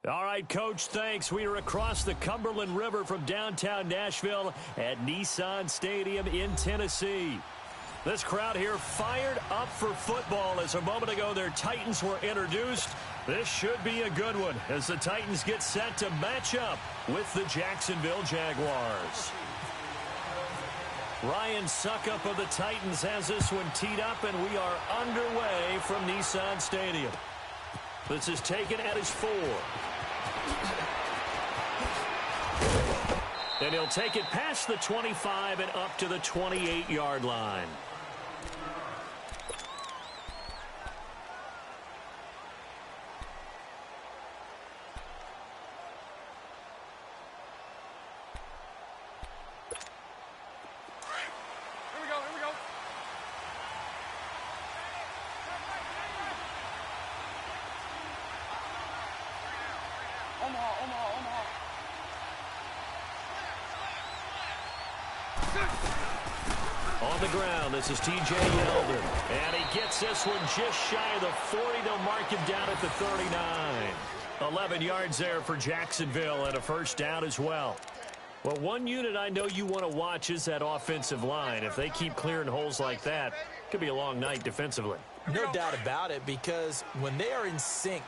All right, Coach, thanks. We are across the Cumberland River from downtown Nashville at Nissan Stadium in Tennessee. This crowd here fired up for football as a moment ago their Titans were introduced. This should be a good one as the Titans get set to match up with the Jacksonville Jaguars. Ryan Suckup of the Titans has this one teed up, and we are underway from Nissan Stadium. This is taken at his 4. And he'll take it past the 25 and up to the 28-yard line. On the ground, this is T.J. Yeldon. And he gets this one just shy of the 40. They'll mark him down at the 39. 11 yards there for Jacksonville and a first down as well. Well, one unit I know you want to watch is that offensive line. If they keep clearing holes like that, it could be a long night defensively. No doubt about it, because when they are in sync,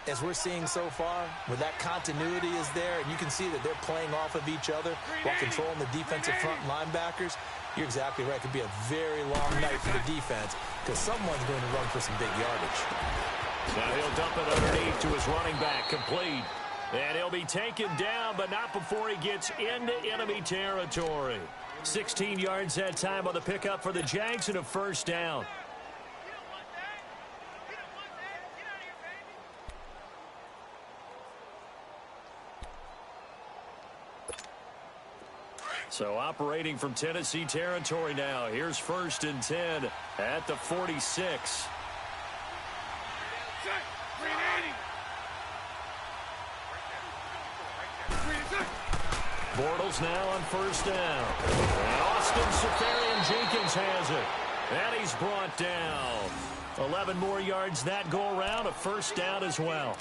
as we're seeing so far, where that continuity is there, and you can see that they're playing off of each other while controlling the defensive front linebackers, you're exactly right. It could be a very long night for the defense because someone's going to run for some big yardage. Now he'll dump it underneath to his running back, complete. And he'll be taken down, but not before he gets into enemy territory. 16 yards that time on the pickup for the Jags and a first down. So operating from Tennessee territory now. Here's 1st and 10 at the 46. Bortles now on first down. And Austin Seferian-Jenkins has it. And he's brought down. 11 more yards that go around. A first down as well.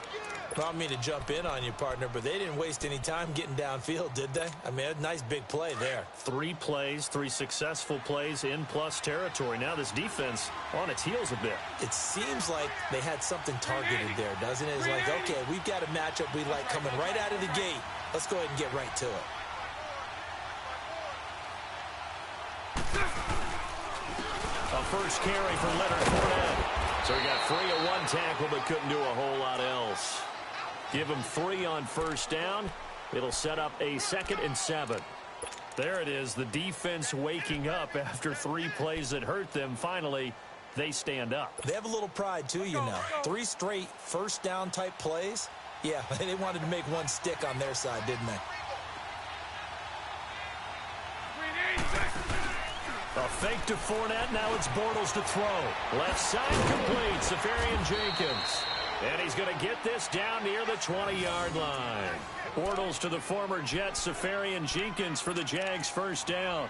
I don't mean to jump in on you, partner, but they didn't waste any time getting downfield, did they? I mean, a nice big play there. 3 plays, 3 successful plays in plus territory. Now this defense on its heels a bit. It seems like they had something targeted there, doesn't it? It's like, okay, we've got a matchup we like coming right out of the gate. Let's go ahead and get right to it. A first carry for Leonard Fournette. So he got free of 1 tackle but couldn't do a whole lot else. Give him 3 on first down. It'll set up a 2nd and 7. There it is, the defense waking up after 3 plays that hurt them. Finally, they stand up. They have a little pride, too, you know. 3 straight first down type plays. Yeah, they wanted to make one stick on their side, didn't they? A fake to Fournette. Now it's Bortles to throw. Left side complete. Seferian-Jenkins. And he's going to get this down near the 20-yard line. Bortles to the former Jet. Seferian-Jenkins for the Jags first down.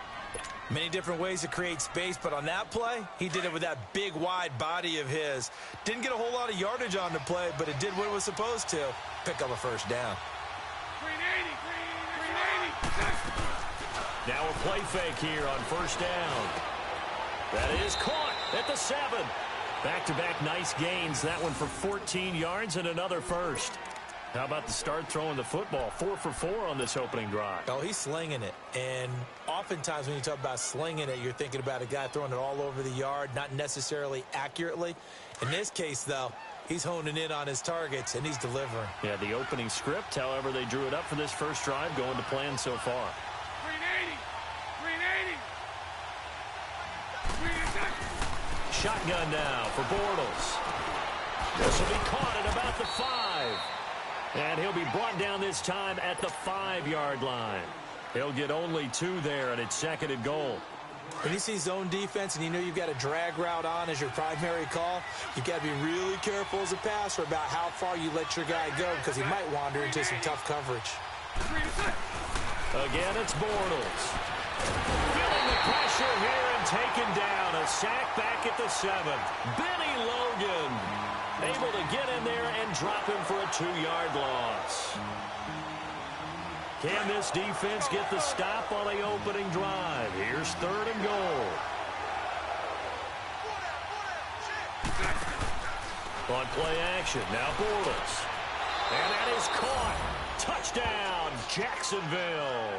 Many different ways to create space, but on that play, he did it with that big, wide body of his. Didn't get a whole lot of yardage on the play, but it did what it was supposed to. Pick up a first down. Now a play fake here on first down. That is caught at the 7. Back-to-back nice gains. That one for 14 yards and another first. How about the start throwing the football? 4 for 4 on this opening drive. Oh, he's slinging it. And oftentimes when you talk about slinging it, you're thinking about a guy throwing it all over the yard, not necessarily accurately. In this case, though, he's honing in on his targets, and he's delivering. Yeah, the opening script, however, they drew it up for this first drive, going to plan so far. Shotgun now for Bortles. This will be caught at about the 5. And he'll be brought down this time at the 5-yard line. He'll get only 2 there, and it's 2nd and goal. When you see zone defense and you know you've got a drag route on as your primary call, you've got to be really careful as a passer about how far you let your guy go because he might wander into some tough coverage. Again, it's Bortles. Feeling the pressure here and taken down. A sack back at the 7. Benny Logan. Able to get in there and drop him for a 2-yard loss. Can this defense get the stop on the opening drive? Here's 3rd and goal. On play action, now Bortles. And that is caught. Touchdown, Jacksonville.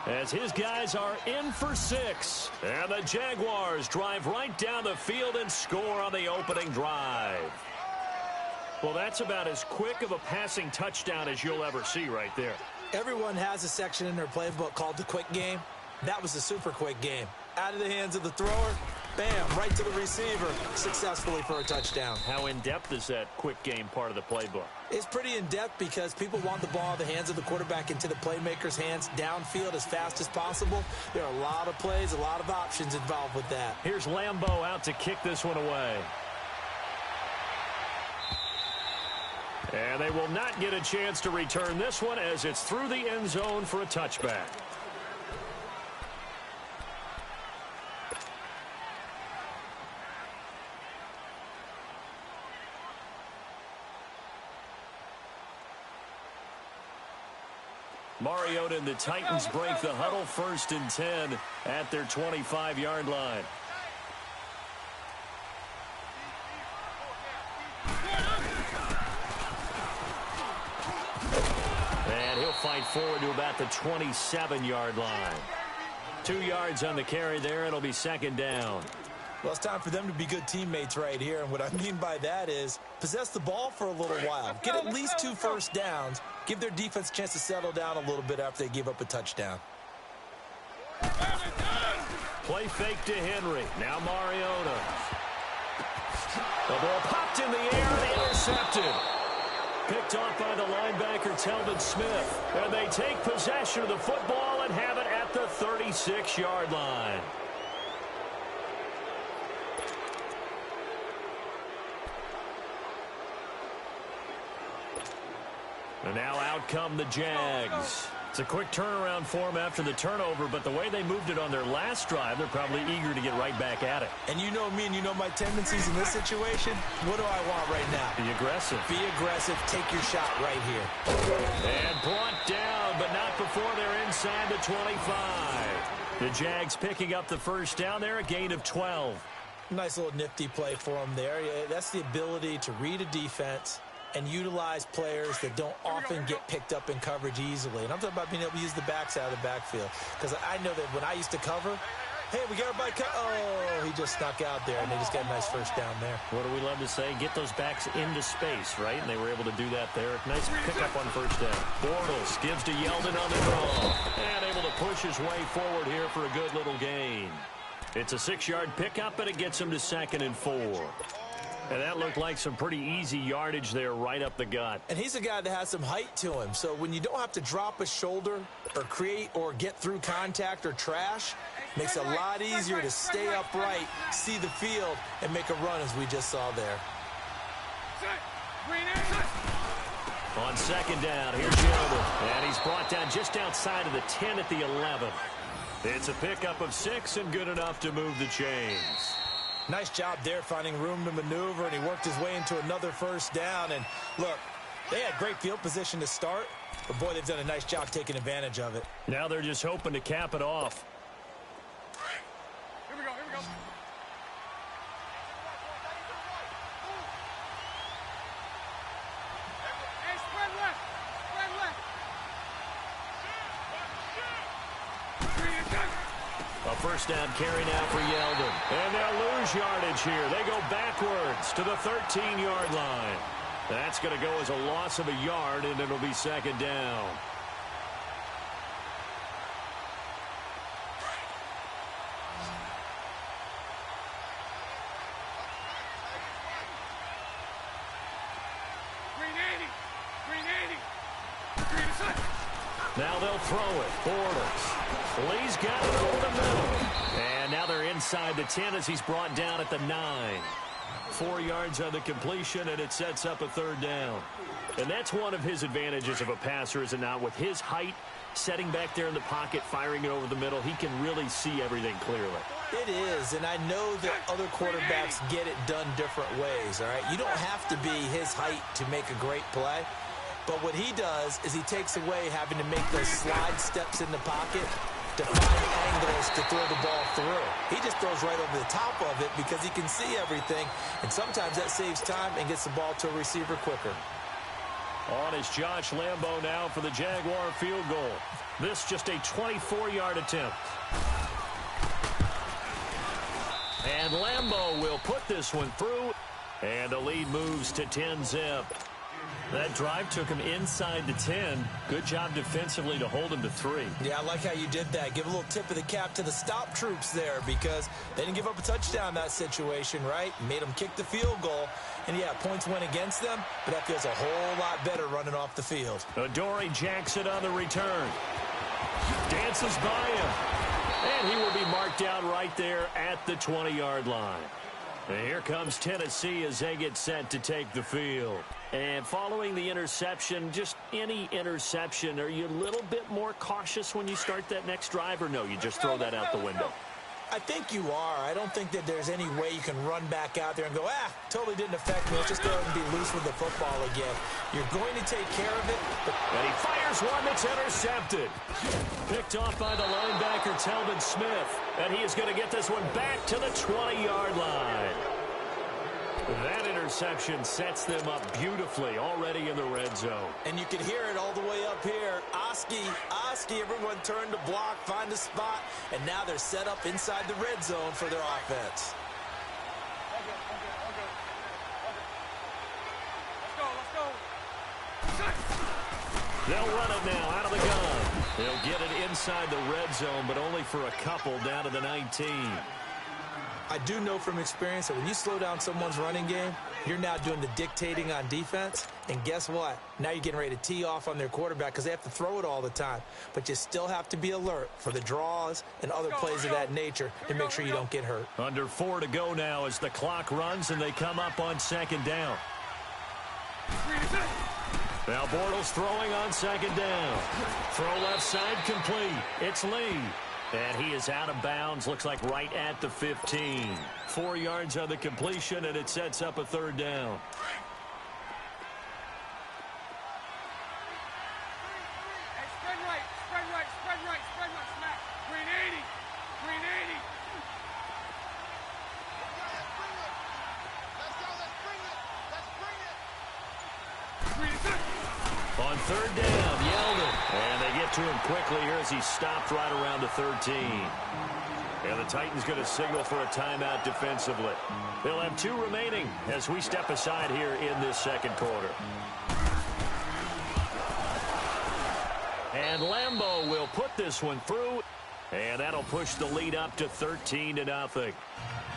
As his guys are in for 6. And the Jaguars drive right down the field and score on the opening drive. Well, that's about as quick of a passing touchdown as you'll ever see right there. Everyone has a section in their playbook called the quick game. That was a super quick game. Out of the hands of the thrower, bam, right to the receiver, successfully for a touchdown. How in-depth is that quick game part of the playbook? It's pretty in-depth because people want the ball in the hands of the quarterback into the playmaker's hands downfield as fast as possible. There are a lot of plays, a lot of options involved with that. Here's Lambeau out to kick this one away. And they will not get a chance to return this one as it's through the end zone for a touchback. Mariota and the Titans break the huddle, 1st and 10 at their 25-yard line. And he'll fight forward to about the 27-yard line. 2 yards on the carry there. It'll be 2nd down. Well, it's time for them to be good teammates right here. And what I mean by that is possess the ball for a little while. Get at least 2 first downs. Give their defense a chance to settle down a little bit after they give up a touchdown. Play fake to Henry. Now Mariota. The ball popped in the air and intercepted. Picked off by the linebacker, Telvin Smith. And they take possession of the football and have it at the 36-yard line. And now out come the Jags. It's a quick turnaround for them after the turnover, but the way they moved it on their last drive, they're probably eager to get right back at it. And you know me and you know my tendencies in this situation. What do I want right now? Be aggressive. Be aggressive. Take your shot right here. And brought down, but not before they're inside the 25. The Jags picking up the first down there, a gain of 12. Nice little nifty play for them there. Yeah, that's the ability to read a defense and utilize players that don't often get picked up in coverage easily. And I'm talking about being able to use the backs out of the backfield. Because I know that when I used to cover, hey, we got everybody oh, he just snuck out there, and they just got a nice first down there. What do we love to say? Get those backs into space, right? And they were able to do that there. Nice pickup on first down. Bortles gives to Yeldon on the draw. And able to push his way forward here for a good little gain. It's a 6-yard pickup, and it gets him to 2nd and 4. And that looked like some pretty easy yardage there right up the gut. And he's a guy that has some height to him. So when you don't have to drop a shoulder or create or get through contact or trash, makes it a lot easier to stay upright, see the field, and make a run as we just saw there. On 2nd down, here's Yeldon. And he's brought down just outside of the 10 at the 11. It's a pickup of 6 and good enough to move the chains. Nice job there finding room to maneuver, and he worked his way into another first down. And look, they had great field position to start, but boy, they've done a nice job taking advantage of it. Now they're just hoping to cap it off. Here we go, here we go. Hey, spread left, spread left. A first down carry now for Yeldon. And they'll lose yardage here. They go backwards to the 13-yard line. That's going to go as a loss of a yard, and it'll be 2nd down. Now they'll throw it. Bortles. Lee's got it over the middle. And now they're inside the 10 as he's brought down at the 9. 4 yards on the completion, and it sets up a 3rd down. And that's one of his advantages of a passer, is it not? With his height, Setting back there in the pocket, firing it over the middle, he can really see everything clearly. It is, and I know that other quarterbacks get it done different ways, all right? You don't have to be his height to make a great play, but what he does is he takes away having to make those slide steps in the pocket to find angles to throw the ball through. He just throws right over the top of it because he can see everything, and sometimes that saves time and gets the ball to a receiver quicker. On is Josh Lambo now for the Jaguar field goal. This just a 24-yard attempt. And Lambo will put this one through, and the lead moves to 10-zip. That drive took him inside the 10. Good job defensively to hold him to 3. Yeah, I like how you did that. Give a little tip of the cap to the stop troops there because they didn't give up a touchdown in that situation, right? Made them kick the field goal. And, yeah, points went against them, but that feels a whole lot better running off the field. Adoree Jackson on the return. Dances by him. And he will be marked down right there at the 20-yard line. And here comes Tennessee as they get set to take the field. And following the interception, just any interception, are you a little bit more cautious when you start that next drive, or no, you just throw that out the window? I think you are. I don't think that there's any way you can run back out there and go, totally didn't affect me. Let's just go ahead and be loose with the football again. You're going to take care of it. And he fires one that's intercepted. Picked off by the linebacker, Telvin Smith. And he is going to get this one back to the 20-yard line. That interception sets them up beautifully already in the red zone. And you can hear it all the way up here. Oski, everyone turned to block, find a spot, and now they're set up inside the red zone for their offense. They'll run it now out of the gun. They'll get it inside the red zone, but only for a couple down to the 19. I do know from experience that when you slow down someone's running game, you're now doing the dictating on defense. And guess what? Now you're getting ready to tee off on their quarterback because they have to throw it all the time. But you still have to be alert for the draws and other plays of that nature to make sure you don't get hurt. Under 4 to go now as the clock runs and they come up on second down. Now Bortles throwing on second down. Throw left side complete. It's Lee. And he is out of bounds, looks like right at the 15. 4 yards on the completion, and it sets up a third down. Hey, spread right, smack. Green 80. On third down, Yeldon. And they get to him quickly here as he stopped right around the 13. And the Titans going to signal for a timeout defensively. They'll have 2 remaining as we step aside here in this second quarter. And Lambo will put this one through. And that'll push the lead up to 13-0.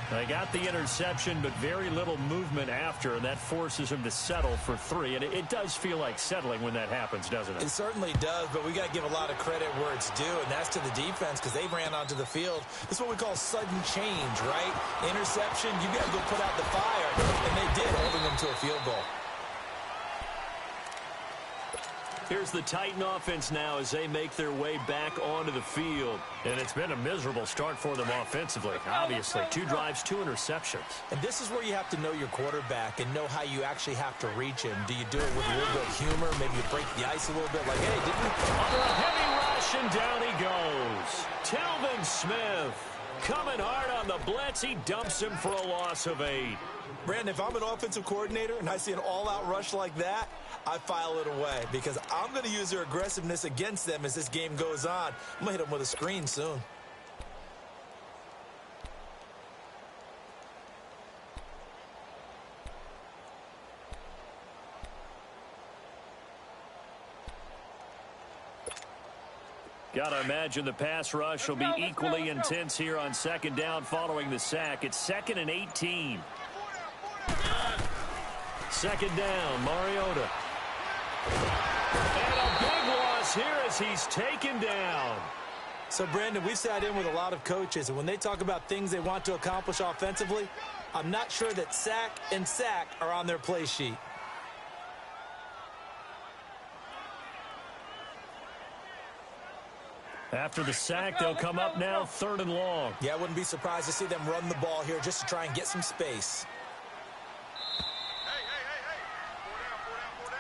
They got the interception, but very little movement after, and that forces him to settle for 3. And it does feel like settling when that happens, doesn't it? It certainly does, but we got to give a lot of credit where it's due, and that's to the defense because they ran onto the field. This is what we call sudden change, right? Interception, you got to go put out the fire, and they did, holding them to a field goal. Here's the Titan offense now as they make their way back onto the field. And it's been a miserable start for them offensively. Obviously, 2 drives, 2 interceptions. And this is where you have to know your quarterback and know how you actually have to reach him. Do you do it with a little bit of humor? Maybe you break the ice a little bit like, hey, didn't we? Under a heavy rush, and down he goes. Telvin Smith coming hard on the blitz. He dumps him for a loss of 8. Brandon, if I'm an offensive coordinator and I see an all-out rush like that, I file it away because I'm going to use their aggressiveness against them as this game goes on. I'm going to hit them with a screen soon. Got to imagine the pass rush will be equally intense here on second down following the sack. It's 2nd and 18. Second down, Mariota. And a big loss here as he's taken down. So, Brandon, we've sat in with a lot of coaches, and when they talk about things they want to accomplish offensively, I'm not sure that sack and sack are on their play sheet. After the sack, they'll come up now 3rd and long. Yeah, I wouldn't be surprised to see them run the ball here just to try and get some space. Hey. 4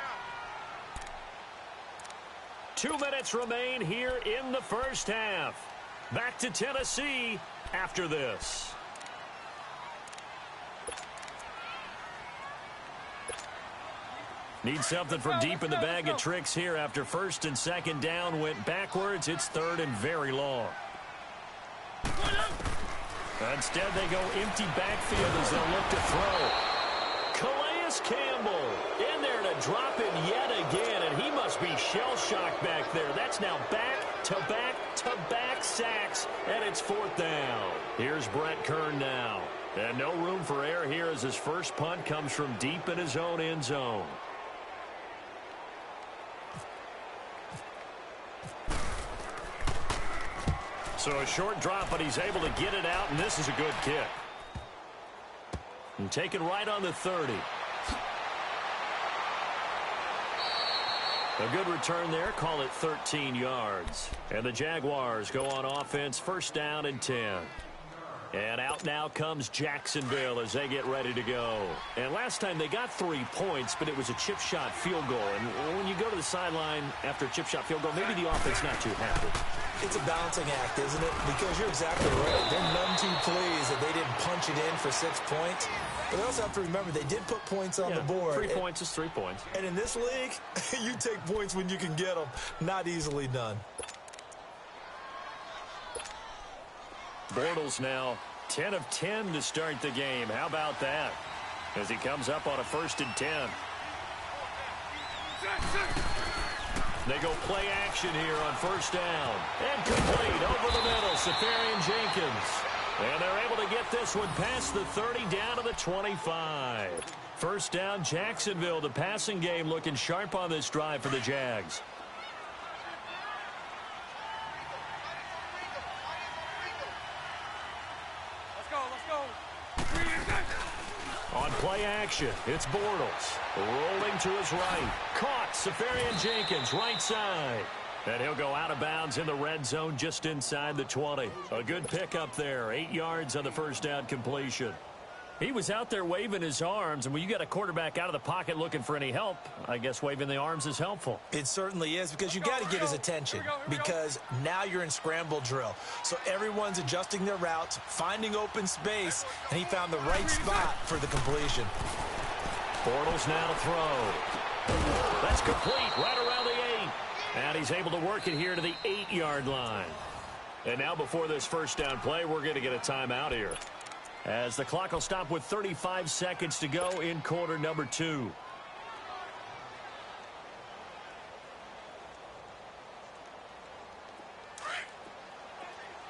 down. 2 minutes remain here in the first half. Back to Tennessee after this. Need something from deep in the bag of tricks here after 1st and 2nd down went backwards. It's 3rd and very long. Instead, they go empty backfield as they'll look to throw. Calais Campbell in there to drop it yet again, and he must be shell-shocked back there. That's now back-to-back-to-back sacks, and it's 4th down. Here's Brett Kern now. And no room for error here as his first punt comes from deep in his own end zone. So a short drop, but he's able to get it out, and this is a good kick. And taken right on the 30. A good return there. Call it 13 yards. And the Jaguars go on offense, 1st down and 10. And out now comes Jacksonville as they get ready to go. And last time they got 3 points, but it was a chip shot field goal. And when you go to the sideline after a chip shot field goal, maybe the offense not too happy. It's a balancing act, isn't it? Because you're exactly right. They're none too pleased that they didn't punch it in for 6 points. But they also have to remember they did put points on the board. 3 points is 3 points. And in this league, you take points when you can get them. Not easily done. Bortles now 10 of 10 to start the game. How about that? As he comes up on a 1st and 10. They go play action here on 1st down. And complete over the middle. Safarian Jenkins. And they're able to get this one past the 30 down to the 25. 1st down, Jacksonville. The passing game looking sharp on this drive for the Jags. Let's go. On play action, it's Bortles. Rolling to his right. Caught, Safarian Jenkins, right side. And he'll go out of bounds in the red zone just inside the 20. A good pickup there. 8 yards on the 1st down completion. He was out there waving his arms, and when you got a quarterback out of the pocket looking for any help, I guess waving the arms is helpful. It certainly is, because you got to get his attention, because now you're in scramble drill. So everyone's adjusting their routes, finding open space, and he found the right spot for the completion. Bortles now to throw. That's complete right around the 8. And he's able to work it here to the 8-yard line. And now before this 1st down play, we're going to get a timeout here, as the clock will stop with 35 seconds to go in quarter number 2.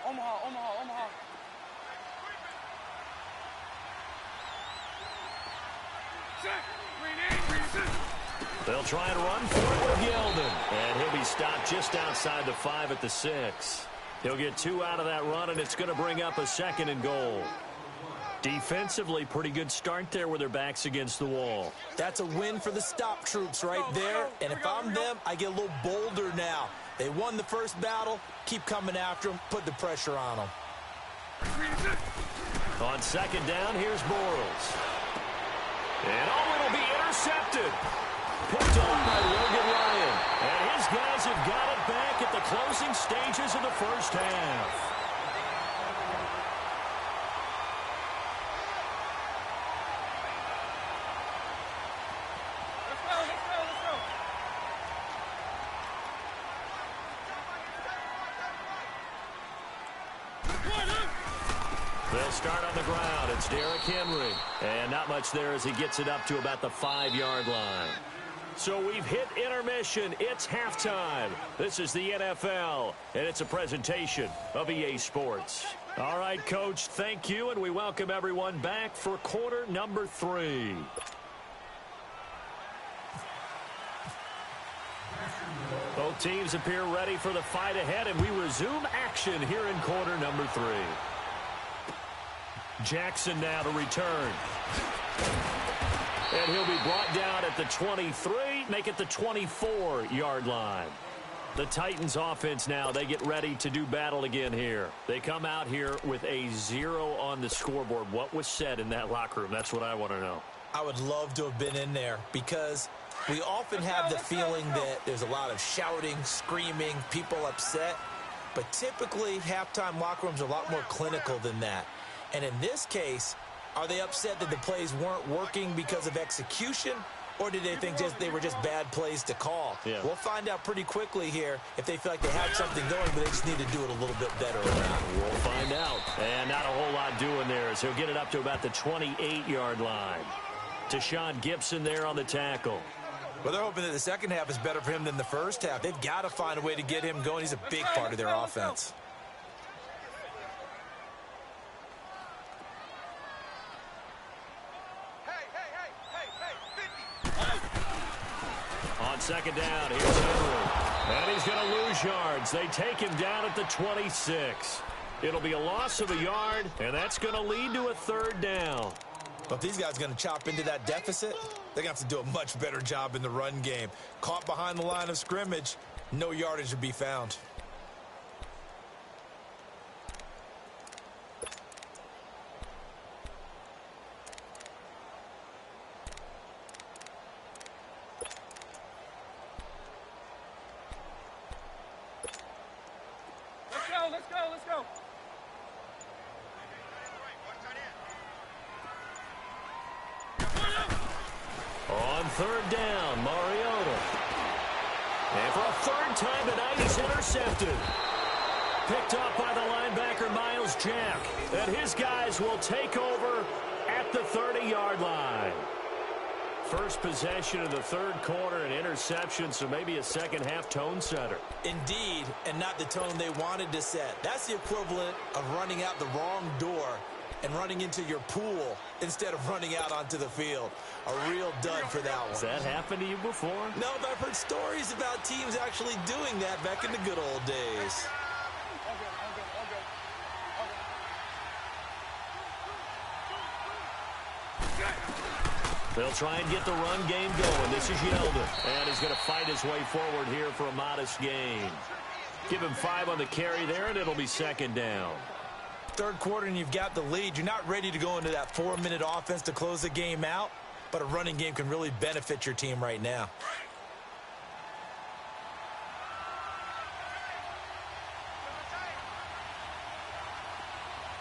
Omaha. They'll try and run for it with Yeldon. And he'll be stopped just outside the 5 at the 6. He'll get 2 out of that run, and it's going to bring up a 2nd and goal. Defensively, pretty good start there with their backs against the wall. That's a win for the stop troops right there. And if I'm them, I get a little bolder now. They won the first battle. Keep coming after them. Put the pressure on them. On 2nd down, here's Bortles. And it'll be intercepted. Picked off by Logan Ryan. And his guys have got it back at the closing stages of the first half. They'll start on the ground. It's Derrick Henry. And not much there as he gets it up to about the 5-yard line. So we've hit intermission. It's halftime. This is the NFL, and it's a presentation of EA Sports. All right, Coach, thank you, and we welcome everyone back for quarter number 3. Both teams appear ready for the fight ahead, and we resume action here in quarter number 3. Jackson now to return. And he'll be brought down at the 23, make it the 24-yard line. The Titans offense now, they get ready to do battle again here. They come out here with a 0 on the scoreboard. What was said in that locker room? That's what I want to know. I would love to have been in there because we often have the feeling that there's a lot of shouting, screaming, people upset. But typically, halftime locker rooms are a lot more clinical than that. And in this case, are they upset that the plays weren't working because of execution? Or did they think they were just bad plays to call? Yeah. We'll find out pretty quickly here if they feel like they have something going, but they just need to do it a little bit better or not. We'll find out. And not a whole lot doing there, so he'll get it up to about the 28-yard line. Deshaun Gibson there on the tackle. Well, they're hoping that the second half is better for him than the first half. They've got to find a way to get him going. He's a big part of their offense. On second down, here's Henry. And he's going to lose yards. They take him down at the 26. It'll be a loss of a yard, and that's going to lead to a third down. But if these guys are going to chop into that deficit, they're going to have to do a much better job in the run game. Caught behind the line of scrimmage, no yardage to be found. Let's go. On third down, Mariota. And for a third time tonight, he's intercepted. Picked up by the linebacker, Miles Jack. And his guys will take over at the 30-yard line. First possession of the third quarter, an interception, so maybe a second-half tone setter. Indeed, and not the tone they wanted to set. That's the equivalent of running out the wrong door and running into your pool instead of running out onto the field. A real dud for that one. Has that happened to you before? No, but I've heard stories about teams actually doing that back in the good old days. They'll try and get the run game going. This is Yeldon. And he's going to fight his way forward here for a modest gain. Give him 5 on the carry there, and it'll be second down. Third quarter, and you've got the lead. You're not ready to go into that 4-minute offense to close the game out, but a running game can really benefit your team right now.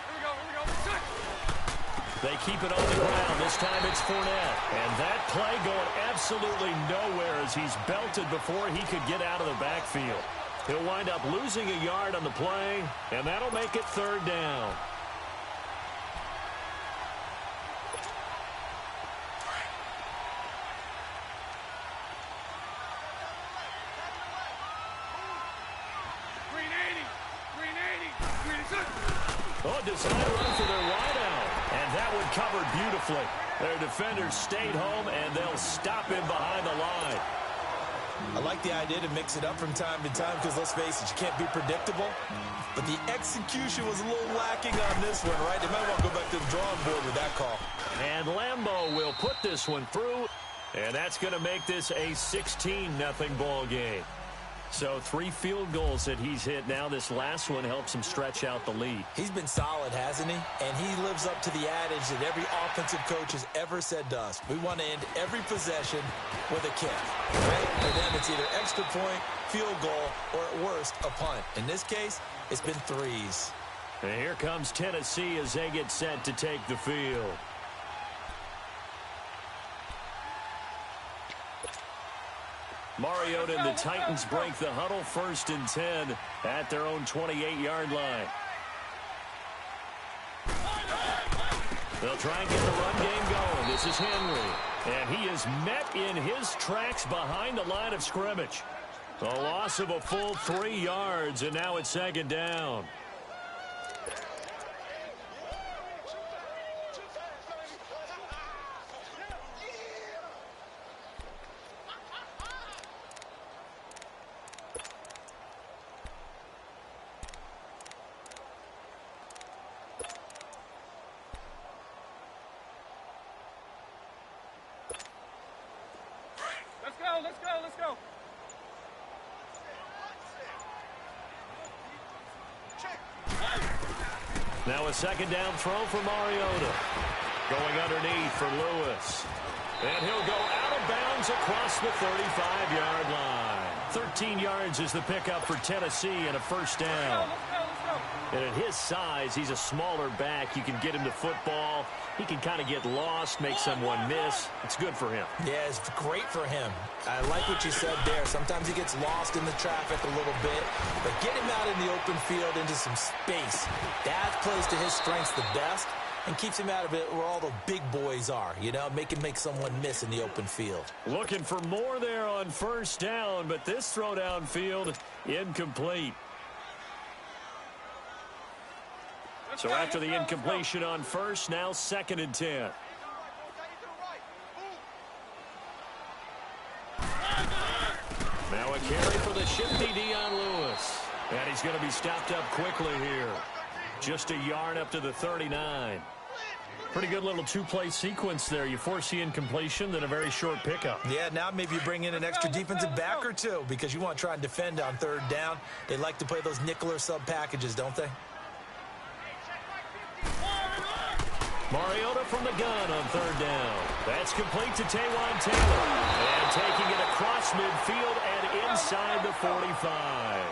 Here we go. They keep it on the ground. This time it's Fournette. And that play going absolutely nowhere as he's belted before he could get out of the backfield. He'll wind up losing a yard on the play, and that'll make it third down. Oh, design run for their wideout. And that one covered beautifully. Their defenders stayed home, and they'll stop him behind the line. I like the idea to mix it up from time to time because, let's face it, you can't be predictable. But the execution was a little lacking on this one, right? They might want to go back to the drawing board with that call. And Lambeau will put this one through, and that's going to make this a 16-0 ball game. So 3 field goals that he's hit now. This last one helps him stretch out the lead. He's been solid, hasn't he? And he lives up to the adage that every offensive coach has ever said to us. We want to end every possession with a kick. Right? For them, it's either extra point, field goal, or at worst, a punt. In this case, it's been 3s. And here comes Tennessee as they get set to take the field. Mariota and the Titans break the huddle, 1st and 10 at their own 28-yard line. They'll try and get the run game going. This is Henry. And he is met in his tracks behind the line of scrimmage. A loss of a full 3 yards, and now it's second down. Let's go. Now a second down throw for Mariota. Going underneath for Lewis. And he'll go out of bounds across the 35-yard line. 13 yards is the pickup for Tennessee and a first down. And at his size, he's a smaller back. You can get him to football. He can kind of get lost, make someone miss. It's good for him. Yeah, it's great for him. I like what you said there. Sometimes he gets lost in the traffic a little bit, but get him out in the open field into some space. That plays to his strengths the best and keeps him out of it where all the big boys are, you know, make him make someone miss in the open field. Looking for more there on first down, but this throw downfield incomplete. So after the incompletion on first, now 2nd and 10. Now a carry for the shifty Dion Lewis. And he's going to be stopped up quickly here. Just a yard up to the 39. Pretty good little two-play sequence there. You force the incompletion, then a very short pickup. Yeah, now maybe you bring in an extra defensive back or two because you want to try and defend on 3rd down. They like to play those nickel or sub packages, don't they? Mariota from the gun on 3rd down. That's complete to Taywan Taylor. And taking it across midfield and inside the 45.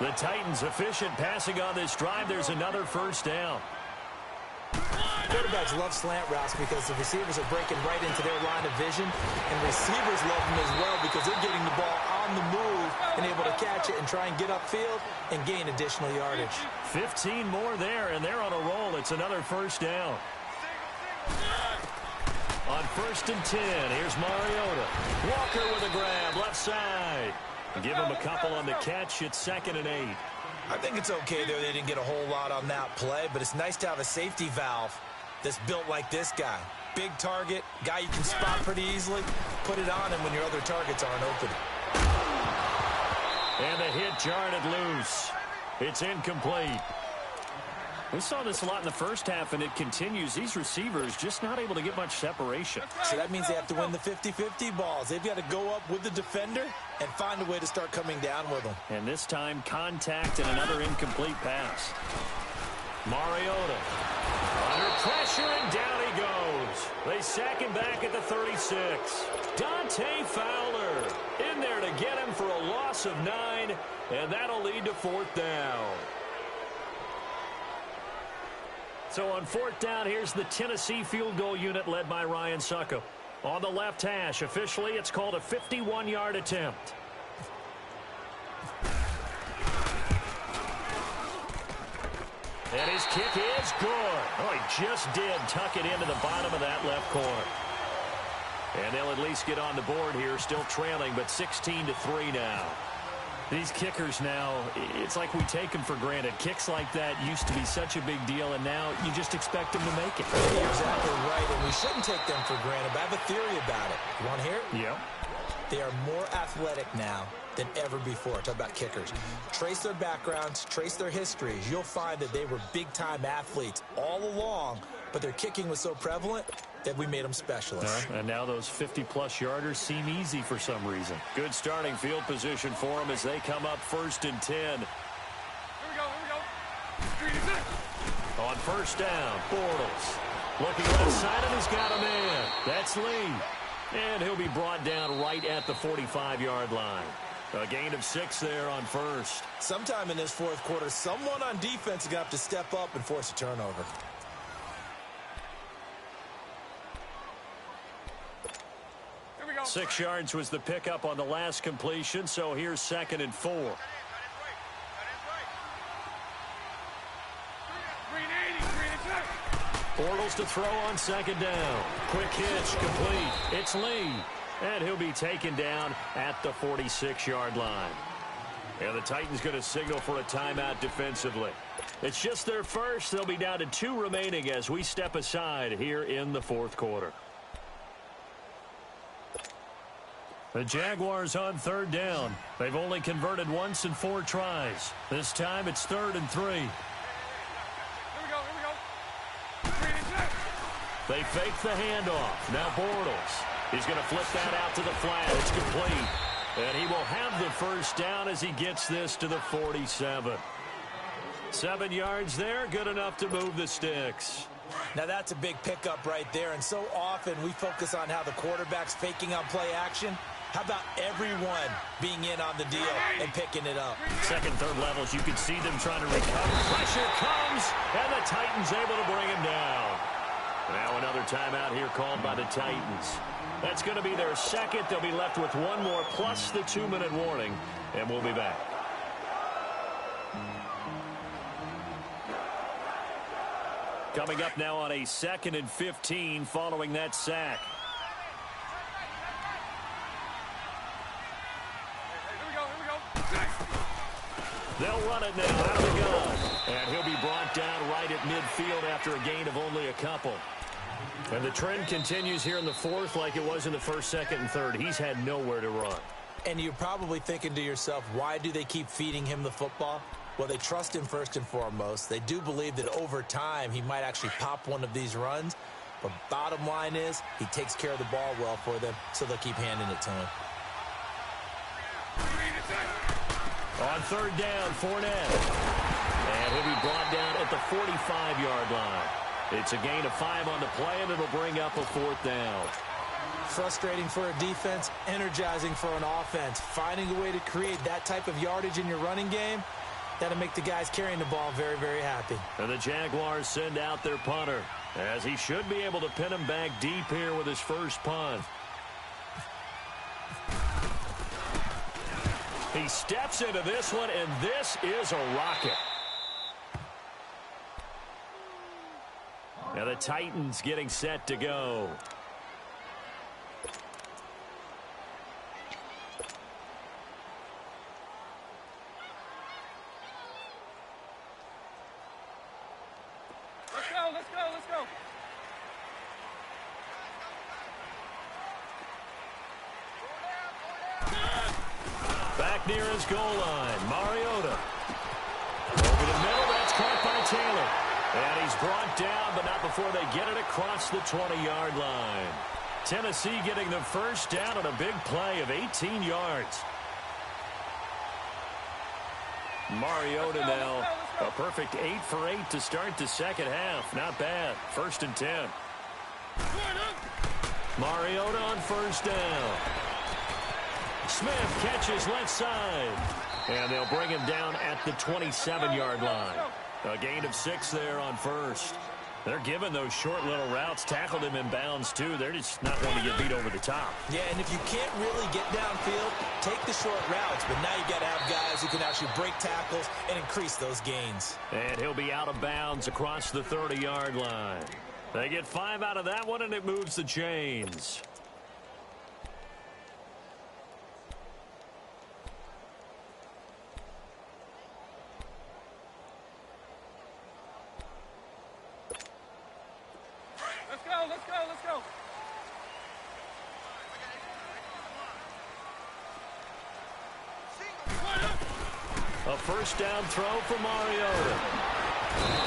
The Titans efficient passing on this drive. There's another first down. Quarterbacks love slant routes because the receivers are breaking right into their line of vision, and receivers love them as well because they're getting the ball on the move and able to catch it and try and get upfield and gain additional yardage. 15 more there, and they're on a roll. It's another first down. On 1st and 10, here's Mariota. Walker with a grab, left side. Give him a couple on the catch. It's 2nd and 8. I think it's okay there. They didn't get a whole lot on that play, but it's nice to have a safety valve that's built like this guy. Big target, guy you can spot pretty easily. Put it on him when your other targets aren't open. And the hit jarred it loose. It's incomplete. We saw this a lot in the first half, and it continues. These receivers just not able to get much separation. So that means they have to win the 50-50 balls. They've got to go up with the defender and find a way to start coming down with them. And this time, contact and another incomplete pass. Mariota under pressure, and down he goes. They sack him back at the 36. Dante Fowler in there to get him for a loss of 9, and that'll lead to 4th down. So on 4th down, here's the Tennessee field goal unit led by Ryan Succo. On the left hash, officially, it's called a 51-yard attempt. And his kick is good. Oh, he just did tuck it into the bottom of that left corner. And they'll at least get on the board here, still trailing, but 16-3 now. These kickers now, it's like we take them for granted. Kicks like that used to be such a big deal, and now you just expect them to make it. You're exactly right, and we shouldn't take them for granted, but I have a theory about it. You want to hear it? Yeah. They are more athletic now than ever before. Talk about kickers. Trace their backgrounds, trace their histories. You'll find that they were big-time athletes all along, but their kicking was so prevalent that we made them specialists. And now those 50-plus yarders seem easy for some reason. Good starting field position for them as they come up 1st and 10. Here we go. On 1st down, Bortles. Looking left side, and he's got a man. That's Lee. And he'll be brought down right at the 45-yard line. A gain of 6 there on 1st. Sometime in this 4th quarter, someone on defense is going to have to step up and force a turnover. Here we go. 6 yards was the pickup on the last completion, so here's 2nd and 4. Bortles to throw on 2nd down. Quick hitch, complete. It's Lee. And he'll be taken down at the 46-yard line. And the Titans going to signal for a timeout defensively. It's just their first. They'll be down to 2 remaining as we step aside here in the 4th quarter. The Jaguars on 3rd down. They've only converted once in 4 tries. This time it's 3rd and 3. They fake the handoff. Now Bortles. He's going to flip that out to the flat. It's complete. And he will have the first down as he gets this to the 47. 7 yards there, good enough to move the sticks. Now that's a big pickup right there, and so often we focus on how the quarterback's faking on play action. How about everyone being in on the deal and picking it up? Second, third levels, you can see them trying to recover. Pressure comes, and the Titans able to bring him down. Now another timeout here called by the Titans. That's going to be their second. They'll be left with one more plus the 2-minute warning, and we'll be back. Coming up now on a 2nd and 15 following that sack. They'll run it now out of the gun. And he'll be brought down right at midfield after a gain of only a couple. And the trend continues here in the 4th like it was in the 1st, 2nd, and 3rd. He's had nowhere to run. And you're probably thinking to yourself, why do they keep feeding him the football? Well, they trust him first and foremost. They do believe that over time he might actually pop one of these runs. But bottom line is he takes care of the ball well for them, so they'll keep handing it to him. On 3rd down, Fournette. And he'll be brought down at the 45-yard line. It's a gain of 5 on the play, and it'll bring up a 4th down. Frustrating for a defense, energizing for an offense. Finding a way to create that type of yardage in your running game, that'll make the guys carrying the ball very, very happy. And the Jaguars send out their punter, as he should be able to pin him back deep here with his first punt. He steps into this one, and this is a rocket. Now the Titans getting set to go. Let's go. Back near his goal line, Mariota. Over the middle, that's caught by Taylor. And he's brought down, but not before they get it across the 20-yard line. Tennessee getting the first down on a big play of 18 yards. Mariota now, a perfect 8 for 8 to start the second half. Not bad. 1st and 10. Mariota on 1st down. Smith catches left side. And they'll bring him down at the 27-yard line. A gain of 6 there on 1st. They're giving those short little routes. Tackled him in bounds, too. They're just not wanting to get beat over the top. Yeah, and if you can't really get downfield, take the short routes. But now you got to have guys who can actually break tackles and increase those gains. And he'll be out of bounds across the 30-yard line. They get 5 out of that one, and it moves the chains. Let's go. A first down throw for Mariota.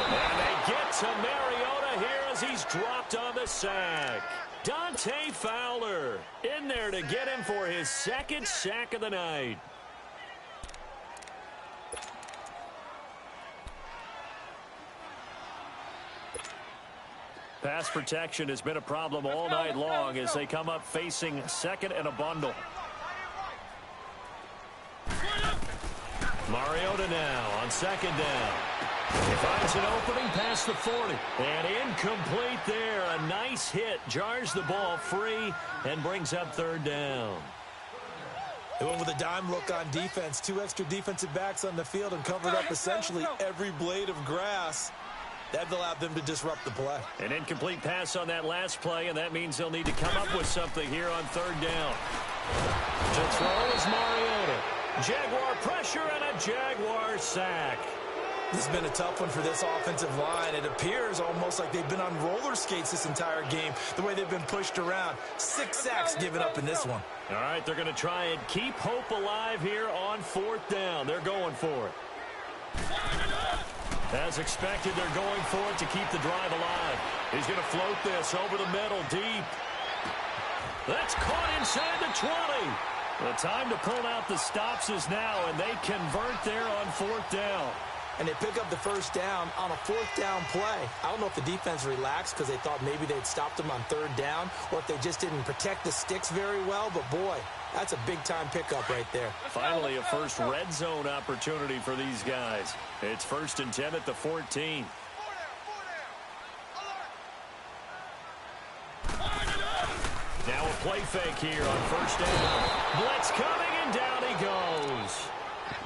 And they get to Mariota here as he's dropped on the sack. Dante Fowler in there to get him for his 2nd sack of the night. Pass protection has been a problem all night long as they come up facing 2nd and a bundle. Mariota now on 2nd down. He finds an opening past the 40. And incomplete there. A nice hit. Jars the ball free and brings up 3rd down. They went with a dime look on defense. 2 extra defensive backs on the field and covered up essentially every blade of grass. That allowed them to disrupt the play. An incomplete pass on that last play, and that means they'll need to come up with something here on 3rd down. To throw is Mariota. Jaguar pressure and a Jaguar sack. This has been a tough one for this offensive line. It appears almost like they've been on roller skates this entire game, the way they've been pushed around. 6 sacks given up in this one. All right, they're going to try and keep hope alive here on 4th down. They're going for it. As expected, they're going for it to keep the drive alive. He's going to float this over the middle, deep. That's caught inside the 20. The time to pull out the stops is now, and they convert there on 4th down. and they pick up the first down on a fourth down play. I don't know if the defense relaxed because they thought maybe they'd stopped them on third down, or if they just didn't protect the sticks very well, but boy, that's a big-time pickup right there. Finally, a first red zone opportunity for these guys. It's 1st and 10 at the 14. Now a play fake here on first down. Blitz coming, and down he goes.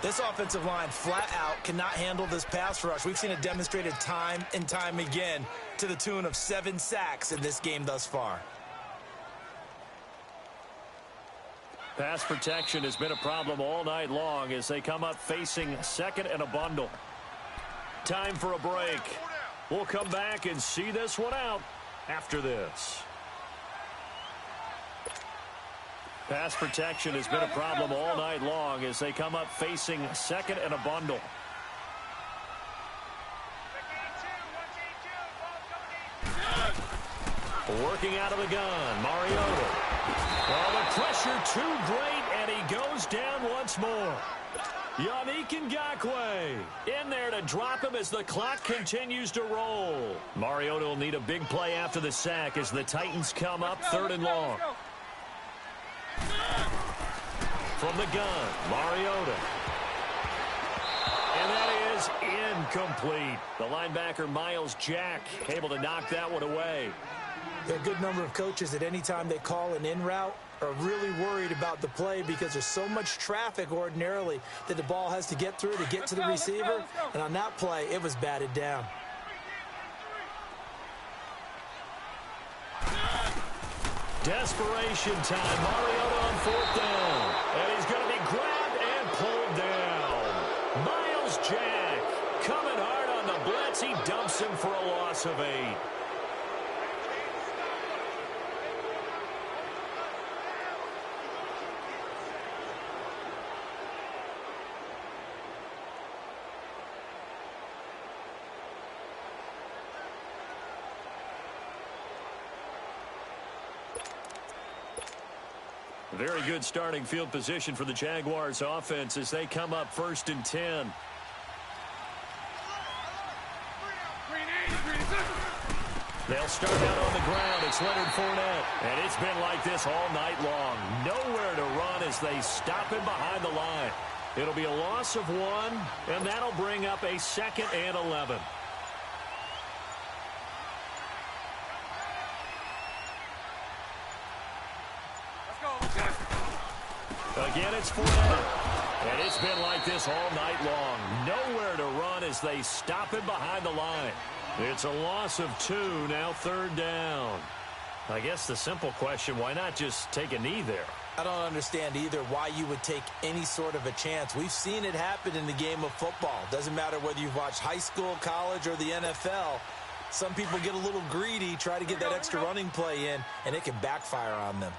This offensive line flat out cannot handle this pass rush. We've seen it demonstrated time and time again to the tune of 7 sacks in this game thus far. Pass protection has been a problem all night long as they come up facing second and a bundle. Time for a break. We'll come back and see this one out after this. Pass protection has been a problem all night long as they come up facing second and a bundle. Working out of the gun, Mariota. Well, the pressure too great, and he goes down once more. Yannick Ngakoue in there to drop him as the clock continues to roll. Mariota will need a big play after the sack as the Titans come up 3rd and long. From the gun, Mariota. And that is incomplete. The linebacker, Miles Jack, able to knock that one away. There are a good number of coaches at any time they call an in route are really worried about the play because there's so much traffic ordinarily that the ball has to get through to get to the receiver. And on that play, it was batted down. Desperation time. Mariota on 4th down. And he's going to be grabbed and pulled down. Miles Jack coming hard on the blitz. He dumps him for a loss of 8. Very good starting field position for the Jaguars offense as they come up 1st and 10. They'll start out on the ground. It's Leonard Fournette. And it's been like this all night long. Nowhere to run as they stop him behind the line. It'll be a loss of 1, and that'll bring up a 2nd and 11. Again, it's Fournette. And it's been like this all night long. Nowhere to run as they stop him behind the line. It's a loss of 2, now 3rd down. I guess the simple question, why not just take a knee there? I don't understand either why you would take any sort of a chance. We've seen it happen in the game of football. Doesn't matter whether you've watched high school, college, or the NFL. Some people get a little greedy, try to get that extra running play in, and it can backfire on them.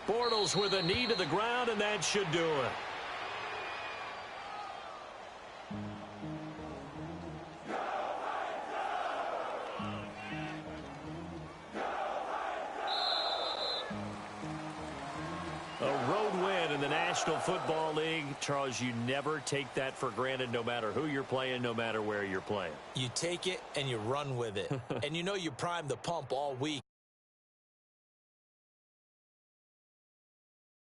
Bortles with a knee to the ground, and that should do it. A road win in the National Football League. Charles, you never take that for granted no matter who you're playing, no matter where you're playing. You take it and you run with it. And you know you prime the pump all week.